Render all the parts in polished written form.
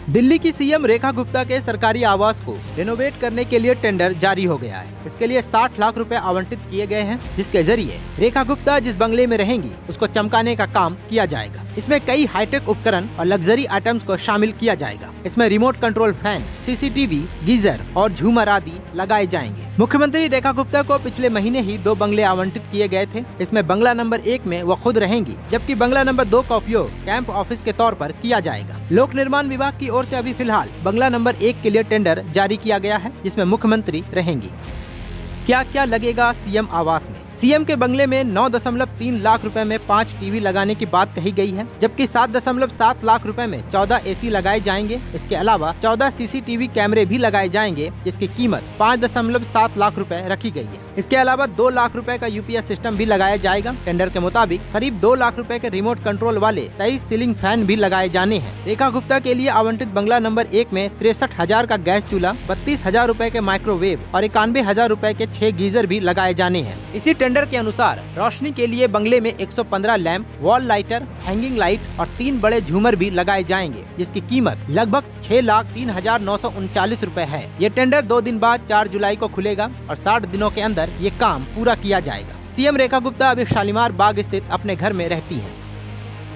दिल्ली की सीएम रेखा गुप्ता के सरकारी आवास को रेनोवेट करने के लिए टेंडर जारी हो गया है। इसके लिए 60 लाख रुपए आवंटित किए गए हैं, जिसके जरिए रेखा गुप्ता जिस बंगले में रहेंगी उसको चमकाने का काम किया जाएगा। इसमें कई हाईटेक उपकरण और लग्जरी आइटम्स को शामिल किया जाएगा। इसमें remote control fan, CCTV, geyser और झूमर आदि लगाए जाएंगे। मुख्यमंत्री रेखा गुप्ता को पिछले महीने ही 2 बंगले आवंटित किए गए थे। इसमें बंगला नंबर 1 में वो खुद रहेंगी, जबकि बंगला नंबर 2 का उपयोग कैंप ऑफिस के तौर पर किया जाएगा। लोक निर्माण विभाग की ओर से अभी फिलहाल बंगला नंबर 1 के लिए टेंडर जारी किया गया है, जिसमें मुख्यमंत्री रहेंगी। क्या क्या लगेगा सीएम आवास में? सीएम के बंगले में 9.3 लाख रुपए में 5 टीवी लगाने की बात कही गई है, जबकि 7.7 लाख रुपए में 14 एसी लगाए जाएंगे। इसके अलावा 14 सीसीटीवी कैमरे भी लगाए जाएंगे, जिसकी कीमत 5.7 लाख रुपए रखी गई है। इसके अलावा 2 लाख रुपए का यूपीएस सिस्टम भी लगाया जाएगा। टेंडर के मुताबिक करीब 2 लाख रुपए के रिमोट कंट्रोल वाले 23 सीलिंग फैन भी लगाए जाने हैं। रेखा गुप्ता के लिए आवंटित बंगला नंबर 1 में 63,000 का गैस चूल्हा, 32,000 रुपए के माइक्रोवेव और 91,000 रुपए के 6 गीजर भी लगाए जाने हैं। इसी टेंडर के अनुसार रोशनी के लिए बंगले में 115 lamp, wall lighter, hanging light और 3 बड़े झूमर भी लगाए जाएंगे, जिसकी कीमत लगभग 6,03,939 रुपए है। ये टेंडर 2 दिन बाद 4 जुलाई को खुलेगा और 60 दिनों के अंदर ये काम पूरा किया जाएगा। सीएम रेखा गुप्ता अभी शालीमार बाग स्थित अपने घर में रहती हैं।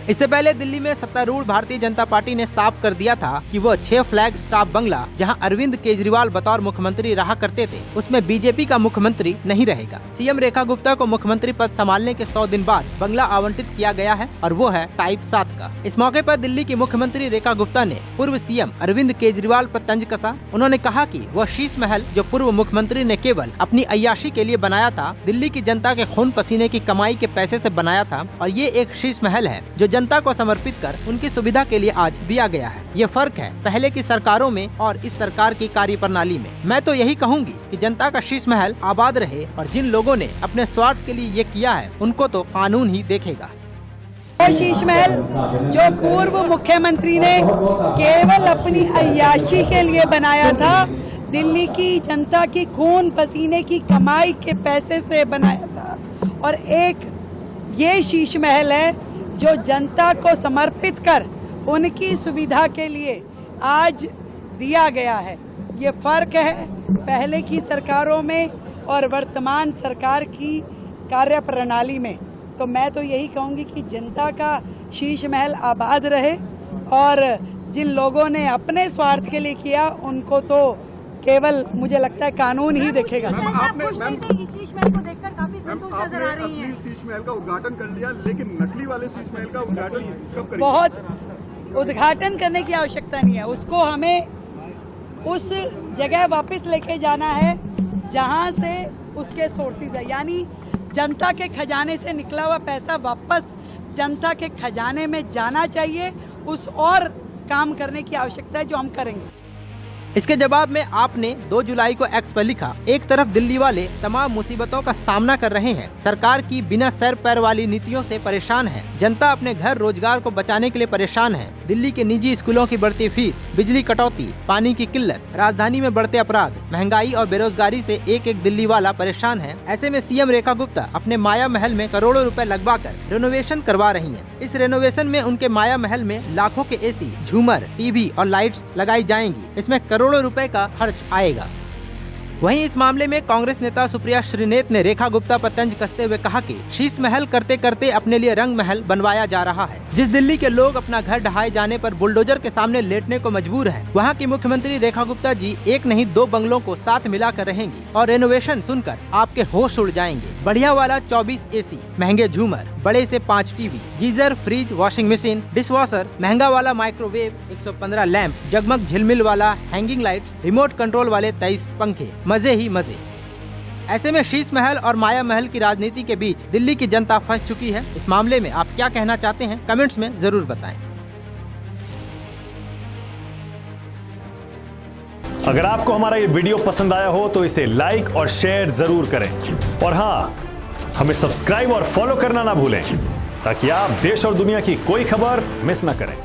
इससे पहले दिल्ली में सत्तारूढ़ भारतीय जनता पार्टी ने साफ कर दिया था कि वो 6 फ्लैग स्टाफ बंगला, जहां अरविंद केजरीवाल बतौर मुख्यमंत्री रहा करते थे, उसमें बीजेपी का मुख्यमंत्री नहीं रहेगा। सीएम रेखा गुप्ता को मुख्यमंत्री पद संभालने के 100 दिन बाद बंगला आवंटित किया गया है और वो है टाइप 7 का। इस मौके पर दिल्ली की मुख्यमंत्री रेखा गुप्ता ने पूर्व सीएम अरविंद केजरीवाल पर तंज कसा। उन्होंने कहा कि वह शीश महल, जो पूर्व मुख्यमंत्री ने केवल अपनी अय्याशी के लिए बनाया था, दिल्ली की जनता के खून पसीने की कमाई के पैसे से बनाया था और ये एक शीश महल है जो जनता को समर्पित कर उनकी सुविधा के लिए आज दिया गया है। ये फर्क है पहले की सरकारों में और इस सरकार की कार्यप्रणाली में। मैं तो यही कहूंगी कि जनता का शीश महल आबाद रहे और जिन लोगों ने अपने स्वार्थ के लिए ये किया है, उनको तो कानून ही देखेगा। शीश महल जो पूर्व मुख्यमंत्री ने केवल अपनी अय्याशी के लिए बनाया था, दिल्ली की जनता की खून पसीने की कमाई के पैसे से बनाया था, और एक ये शीश महल है जो जनता को समर्पित कर उनकी सुविधा के लिए आज दिया गया है। ये फर्क है पहले की सरकारों में और वर्तमान सरकार की कार्यप्रणाली में। तो मैं तो यही कहूँगी कि जनता का शीश महल आबाद रहे और जिन लोगों ने अपने स्वार्थ के लिए किया, उनको तो केवल मुझे लगता है कानून ही देखेगा। आपने शीश महल को देखकर काफी संतुष्ट नजर आ रही हैं। शीश महल का उद्घाटन कर लिया, लेकिन नकली वाले शीश महल का उद्घाटन कब करेंगे? बहुत उद्घाटन करने की आवश्यकता नहीं है। उसको हमें उस जगह वापस लेके जाना है जहां से उसके सोर्सेज है, यानी जनता के खजाने से निकला हुआ पैसा वापस जनता के खजाने में जाना चाहिए। उस और काम करने की आवश्यकता है जो हम करेंगे। इसके जवाब में आपने 2 जुलाई को एक्स पर लिखा, एक तरफ दिल्ली वाले तमाम मुसीबतों का सामना कर रहे हैं, सरकार की बिना सर पैर वाली नीतियों से परेशान है, जनता अपने घर रोजगार को बचाने के लिए परेशान है, दिल्ली के निजी स्कूलों की बढ़ती फीस, बिजली कटौती, पानी की किल्लत, राजधानी में बढ़ते अपराध, महंगाई और बेरोजगारी से एक एक दिल्ली वाला परेशान है। ऐसे में सीएम रेखा गुप्ता अपने माया महल में करोड़ों रुपए लगवा कर रेनोवेशन करवा रही है। इस रेनोवेशन में उनके माया महल में लाखों के एसी, झूमर, टीवी और लाइट्स लगाई जाएंगी। इसमें करोड़ों रुपए का खर्च आएगा। वहीं इस मामले में कांग्रेस नेता सुप्रिया श्रीनेत ने रेखा गुप्ता पर तंज कसते हुए कहा कि शीश महल करते करते अपने लिए रंग महल बनवाया जा रहा है। जिस दिल्ली के लोग अपना घर ढहाए जाने पर बुलडोजर के सामने लेटने को मजबूर हैं, वहां की मुख्यमंत्री रेखा गुप्ता जी एक नहीं 2 बंगलों को साथ मिलाकर रहेंगी और रेनोवेशन सुनकर आपके होश उड़ जाएंगे। बढ़िया वाला 24 एसी, महंगे झूमर, बड़े से 5 TV, geyser, fridge, washing machine, dishwasher, महंगा वाला माइक्रोवेव, 115 लैंप, जगमग झिलमिल वाला हैंगिंग लाइट्स, रिमोट कंट्रोल वाले 23 पंखे, मजे ही मजे। ऐसे में शीश महल और माया महल की राजनीति के बीच दिल्ली की जनता फंस चुकी है। इस मामले में आप क्या कहना चाहते हैं, कमेंट्स में जरूर बताएं। अगर आपको हमारा ये वीडियो पसंद आया हो तो इसे लाइक और शेयर जरूर करें, और हाँ, हमें सब्सक्राइब और फॉलो करना ना भूलें, ताकि आप देश और दुनिया की कोई खबर मिस ना करें।